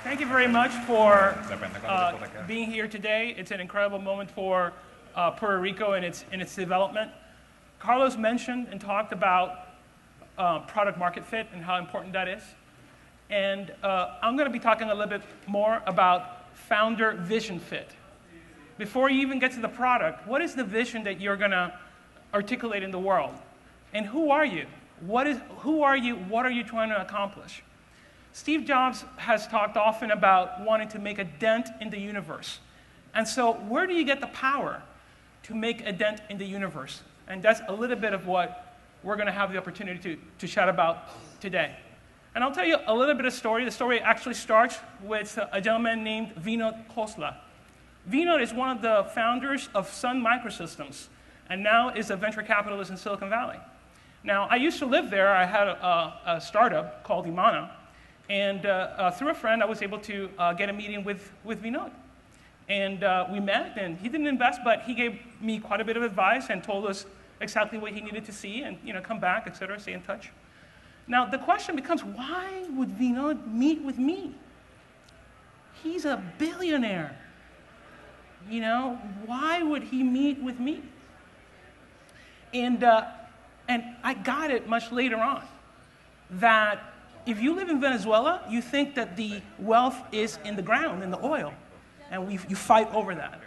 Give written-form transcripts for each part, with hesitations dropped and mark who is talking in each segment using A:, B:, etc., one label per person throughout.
A: Thank you very much for being here today. It's an incredible moment for Puerto Rico and its development. Carlos mentioned and talked about product market fit and how important that is. And I'm going to be talking a little bit more about founder vision fit. Before you even get to the product, what is the vision that you're going to articulate in the world? And who are you? Who are you? What are you trying to accomplish? Steve Jobs has talked often about wanting to make a dent in the universe. And so where do you get the power to make a dent in the universe? And that's a little bit of what we're going to have the opportunity to chat about today. And I'll tell you a little bit of story. The story actually starts with a gentleman named Vinod Khosla. Vinod is one of the founders of Sun Microsystems, and now is a venture capitalist in Silicon Valley. Now, I used to live there. I had a startup called Imana. And through a friend, I was able to get a meeting with Vinod. And we met, and he didn't invest, but he gave me quite a bit of advice and told us exactly what he needed to see and come back, et cetera, stay in touch. Now, the question becomes, why would Vinod meet with me? He's a billionaire. Why would he meet with me? And I got it much later on, that if you live in Venezuela, you think that the wealth is in the ground, in the oil, and you fight over that.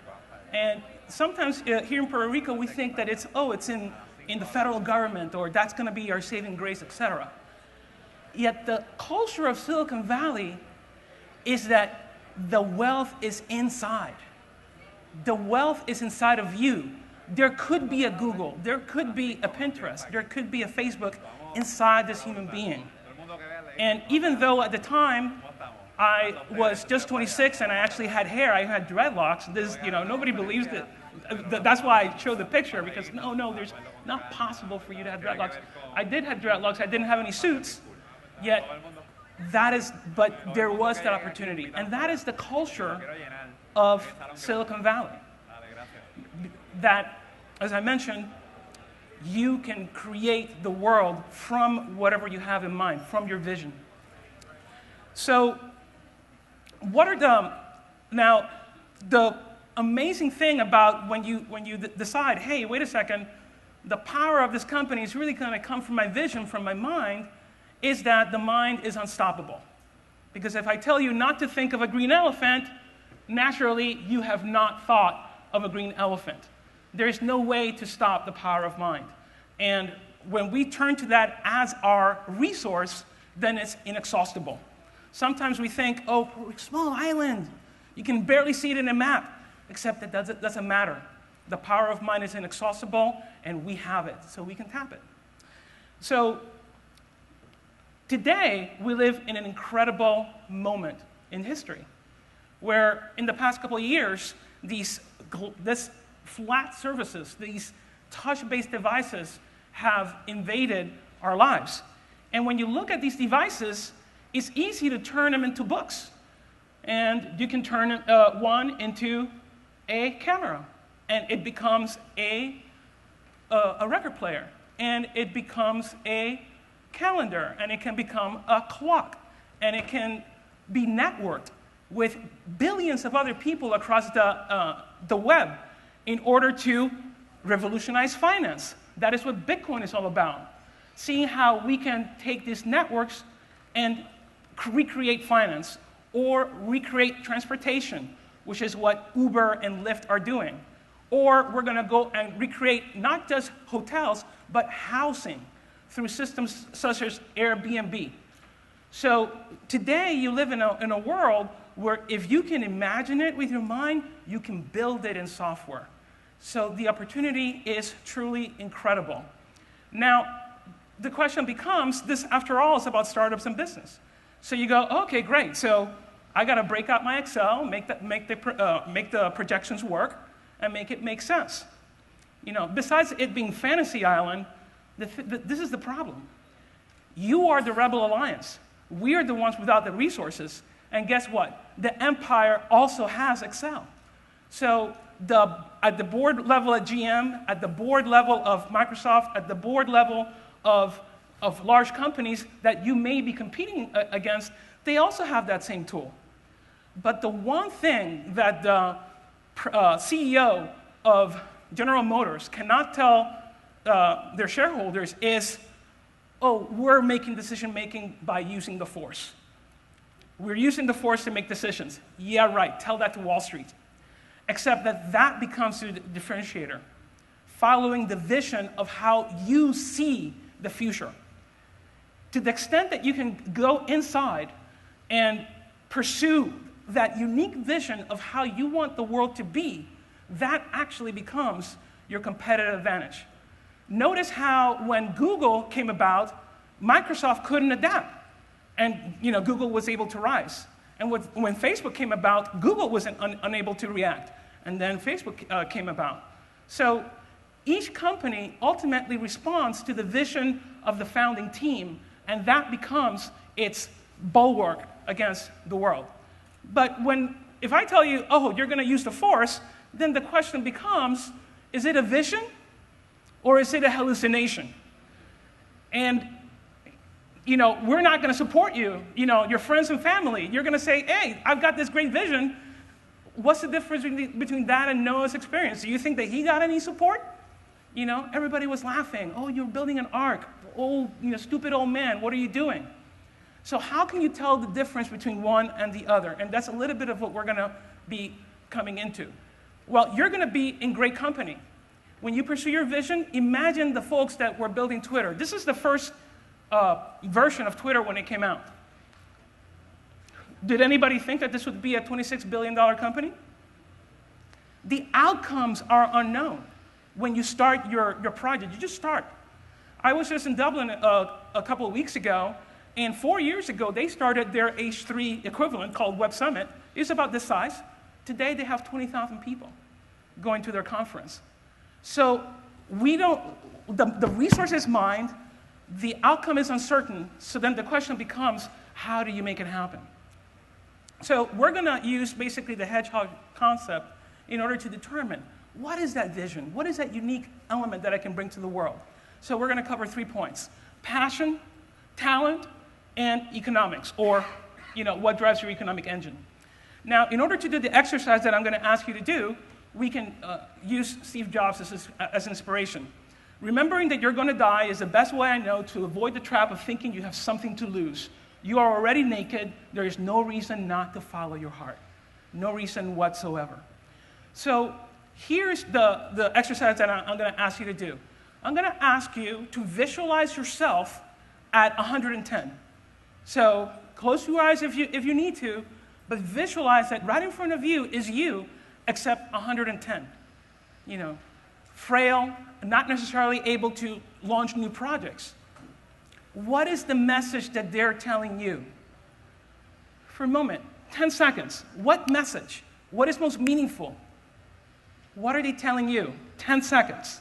A: And sometimes here in Puerto Rico, we think that it's in the federal government, or that's going to be our saving grace, et cetera. Yet the culture of Silicon Valley is that the wealth is inside. The wealth is inside of you. There could be a Google, there could be a Pinterest, there could be a Facebook inside this human being. And even though at the time I was just 26 and I actually had hair, I had dreadlocks. Nobody believes that. That's why I showed the picture, because no, there's not possible for you to have dreadlocks. I did have dreadlocks. I didn't have any suits, yet but there was that opportunity, and that is the culture of Silicon Valley. That, as I mentioned, you can create the world from whatever you have in mind, from your vision. So what are the amazing thing about when you decide, hey, wait a second, the power of this company is really going to come from my vision, from my mind, is that the mind is unstoppable. Because if I tell you not to think of a green elephant, naturally you have not thought of a green elephant. There is no way to stop the power of mind. And when we turn to that as our resource, then it's inexhaustible. Sometimes we think, oh, small island, you can barely see it in a map, except it doesn't matter. The power of mind is inexhaustible, and we have it, so we can tap it. So today, we live in an incredible moment in history, where in the past couple of years, these flat surfaces, these touch-based devices have invaded our lives. And when you look at these devices, it's easy to turn them into books. And you can turn one into a camera, and it becomes a record player, and it becomes a calendar, and it can become a clock, and it can be networked with billions of other people across the web in order to revolutionize finance. That is what Bitcoin is all about. Seeing how we can take these networks and recreate finance, or recreate transportation, which is what Uber and Lyft are doing. Or we're going to go and recreate not just hotels, but housing through systems such as Airbnb. So today you live in a world where if you can imagine it with your mind, you can build it in software. So the opportunity is truly incredible. Now, the question becomes, this after all is about startups and business. So you go, okay, great. So I got to break out my Excel, make the projections work, and make it make sense. Besides it being Fantasy Island, this is the problem. You are the Rebel Alliance. We are the ones without the resources. And guess what? The empire also has Excel. So at the board level at GM, at the board level of Microsoft, at the board level of of large companies that you may be competing against, they also have that same tool. But the one thing that the CEO of General Motors cannot tell their shareholders is, oh, we're making decision-making by using the force. We're using the force to make decisions. Yeah, right, tell that to Wall Street. Except that that becomes the differentiator, following the vision of how you see the future. To the extent that you can go inside and pursue that unique vision of how you want the world to be, that actually becomes your competitive advantage. Notice how when Google came about, Microsoft couldn't adapt, and Google was able to rise. And when Facebook came about, Google was unable to react, and then Facebook came about. So each company ultimately responds to the vision of the founding team, and that becomes its bulwark against the world. But if I tell you, oh, you're going to use the force, then the question becomes, is it a vision or is it a hallucination? And we're not going to support you, your friends and family. You're going to say, hey, I've got this great vision. What's the difference between that and Noah's experience? Do you think that he got any support? Everybody was laughing. Oh, you're building an ark. Oh, stupid old man, what are you doing? So how can you tell the difference between one and the other? And that's a little bit of what we're going to be coming into. Well, you're going to be in great company. When you pursue your vision, imagine the folks that were building Twitter. This is the first version of Twitter when it came out. Did anybody think that this would be a $26 billion company? The outcomes are unknown when you start your project. You just start. I was just in Dublin a couple of weeks ago, and 4 years ago, they started their H3 equivalent called Web Summit. It's about this size. Today, they have 20,000 people going to their conference. So the resource is mined, the outcome is uncertain, so then the question becomes, how do you make it happen? So we're going to use basically the hedgehog concept in order to determine what is that vision, what is that unique element that I can bring to the world. So we're going to cover 3 points: passion, talent, and economics, or what drives your economic engine. Now, in order to do the exercise that I'm going to ask you to do, we can use Steve Jobs as inspiration. Remembering that you're going to die is the best way I know to avoid the trap of thinking you have something to lose. You are already naked. There is no reason not to follow your heart. No reason whatsoever. So here's the exercise that I'm going to ask you to do. I'm going to ask you to visualize yourself at 110. So close your eyes if you need to, but visualize that right in front of you is you, except 110. Frail, not necessarily able to launch new projects. What is the message that they're telling you? For a moment, 10 seconds. What message? What is most meaningful? What are they telling you? 10 seconds.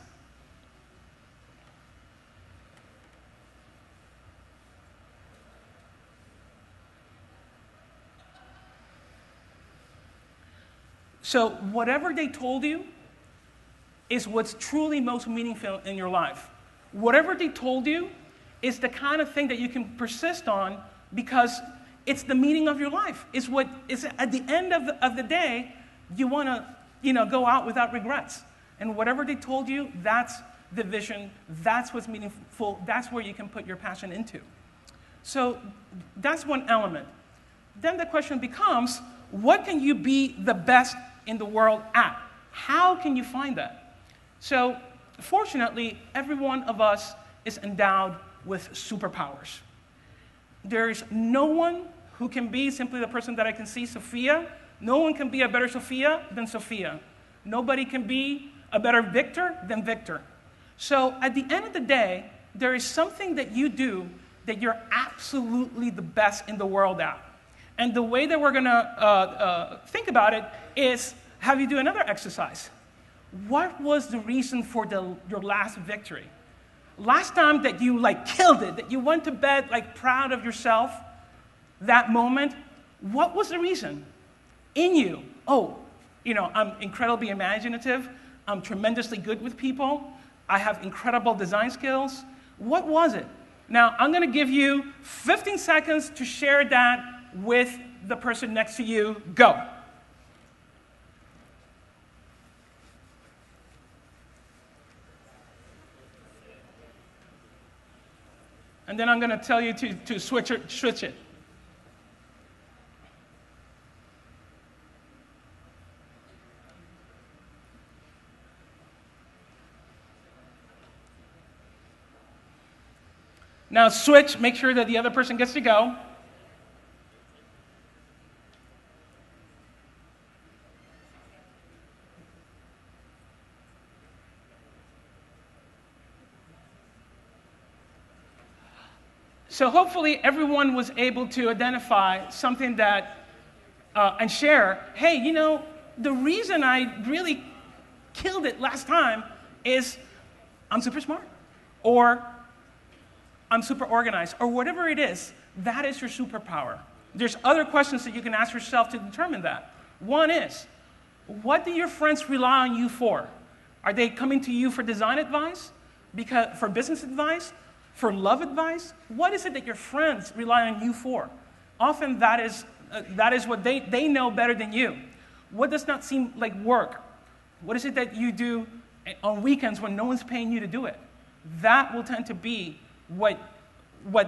A: So whatever they told you is what's truly most meaningful in your life. Whatever they told you is the kind of thing that you can persist on because it's the meaning of your life. It's what is at the end of the day, you want to go out without regrets. And whatever they told you, that's the vision, that's what's meaningful, that's where you can put your passion into. So that's one element. Then the question becomes, what can you be the best in the world at? How can you find that? So fortunately, every one of us is endowed with superpowers. There's no one who can be simply the person that I can see, Sophia. No one can be a better Sophia than Sophia. Nobody can be a better Victor than Victor. So at the end of the day, there is something that you do that you're absolutely the best in the world at. And the way that we're going to think about it is have you do another exercise. What was the reason for your last victory? Last time that you killed it, that you went to bed proud of yourself, that moment, what was the reason? In you, I'm incredibly imaginative, I'm tremendously good with people, I have incredible design skills. What was it? Now, I'm going to give you 15 seconds to share that with the person next to you. Go. And then I'm going to tell you to switch it. Now switch, make sure that the other person gets to go. So hopefully everyone was able to identify something that, and share, hey, you know, the reason I really killed it last time is I'm super smart, or I'm super organized, or whatever it is. That is your superpower. There's other questions that you can ask yourself to determine that. One is, what do your friends rely on you for? Are they coming to you for design advice, for business advice, for love advice? What is it that your friends rely on you for? Often that is what they know better than you. What does not seem like work? What is it that you do on weekends when no one's paying you to do it? That will tend to be what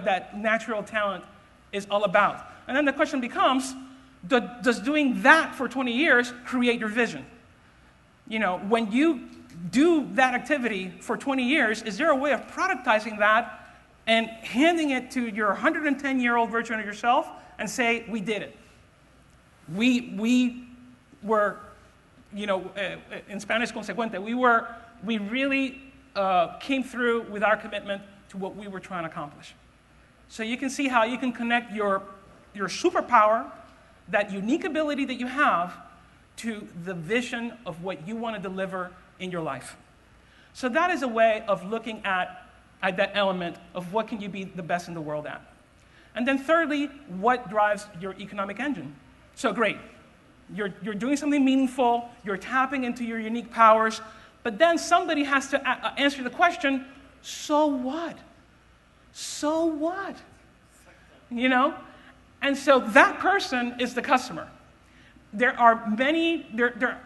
A: that natural talent is all about. And then the question becomes, does doing that for 20 years create your vision? You know, when you do that activity for 20 years, is there a way of productizing that and handing it to your 110-year-old version of yourself and say, we did it. We were, you know, in Spanish, consecuente, we really came through with our commitment to what we were trying to accomplish. So you can see how you can connect your superpower, that unique ability that you have, to the vision of what you want to deliver in your life. So that is a way of looking at that element of what can you be the best in the world at. And then thirdly, what drives your economic engine? So great, you're doing something meaningful, you're tapping into your unique powers, but then somebody has to answer the question, so what? So what? You know? And so that person is the customer. There are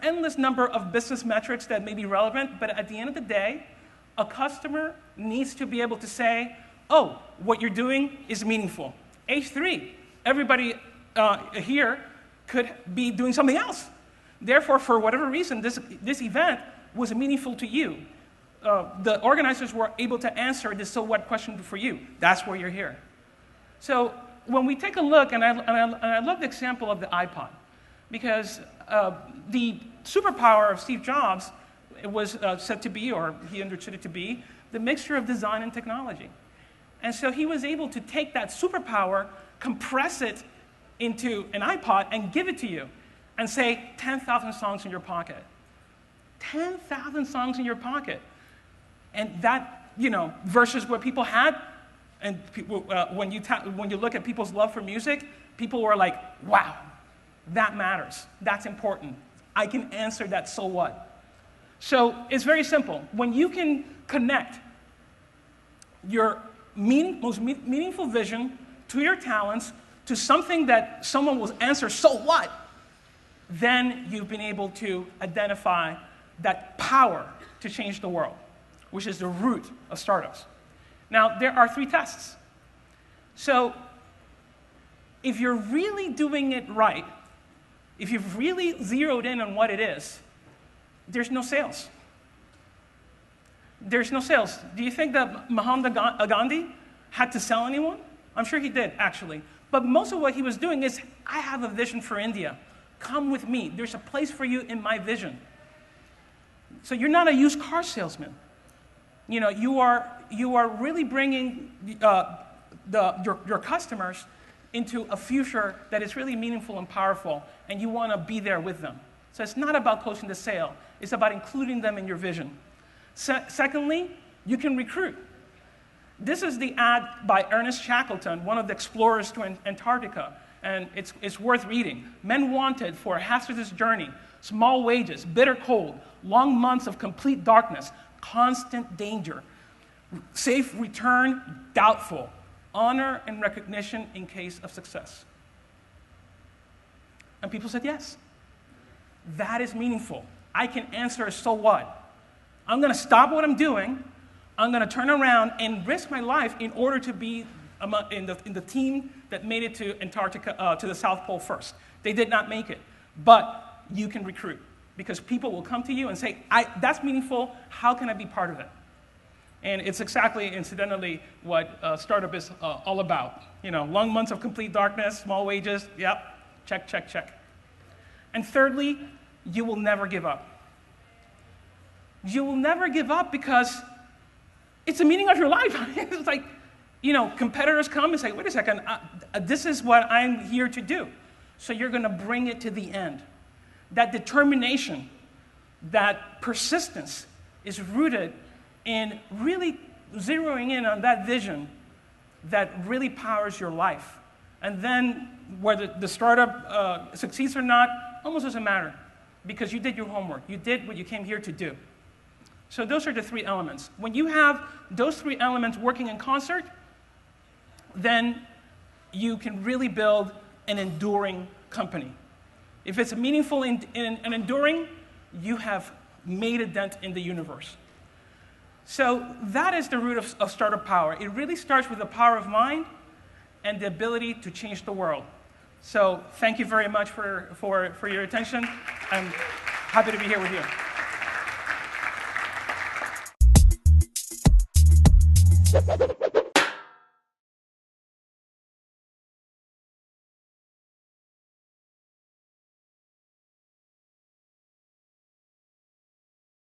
A: endless number of business metrics that may be relevant, but at the end of the day, a customer needs to be able to say, oh, what you're doing is meaningful. H3, everybody here could be doing something else. Therefore, for whatever reason, this event was meaningful to you. The organizers were able to answer this so what question for you. That's where you're here. So when we take a look, and I love the example of the iPod, because the superpower of Steve Jobs was said to be, or he understood it to be, the mixture of design and technology. And so he was able to take that superpower, compress it into an iPod, and give it to you, and say 10,000 songs in your pocket. 10,000 songs in your pocket. And that, you know, versus what people had, and people, when you look at people's love for music, people were like, wow, that matters. That's important. I can answer that, so what? So it's very simple. When you can connect your most meaningful vision to your talents, to something that someone will answer, so what? Then you've been able to identify that power to change the world, which is the root of startups. Now, there are 3 tests. So if you're really doing it right, if you've really zeroed in on what it is, there's no sales. There's no sales. Do you think that Mahatma Gandhi had to sell anyone? I'm sure he did, actually. But most of what he was doing is, I have a vision for India. Come with me. There's a place for you in my vision. So you're not a used car salesman. You know, you are really bringing your customers into a future that is really meaningful and powerful, and you want to be there with them. So it's not about closing the sale. It's about including them in your vision. Secondly, you can recruit. This is the ad by Ernest Shackleton, one of the explorers to Antarctica, and it's worth reading. Men wanted for a hazardous journey, small wages, bitter cold, long months of complete darkness, constant danger. Safe return, doubtful. Honor and recognition in case of success. And people said yes. That is meaningful. I can answer, so what? I'm going to stop what I'm doing. I'm going to turn around and risk my life in order to be in the team that made it to Antarctica, to the South Pole first. They did not make it. But you can recruit, because people will come to you and say, that's meaningful. How can I be part of it? And it's exactly, incidentally, what startup is all about. Long months of complete darkness, small wages, yep, check, check, check. And thirdly, you will never give up. You will never give up because it's the meaning of your life. It's like, competitors come and say, wait a second, this is what I'm here to do. So you're going to bring it to the end. That determination, that persistence is rooted in really zeroing in on that vision that really powers your life. And then whether the startup succeeds or not, almost doesn't matter, because you did your homework. You did what you came here to do. So those are the three elements. When you have those three elements working in concert, then you can really build an enduring company. If it's meaningful and enduring, you have made a dent in the universe. So that is the root of startup power. It really starts with the power of mind and the ability to change the world. So thank you very much for your attention. I'm happy to be here with you.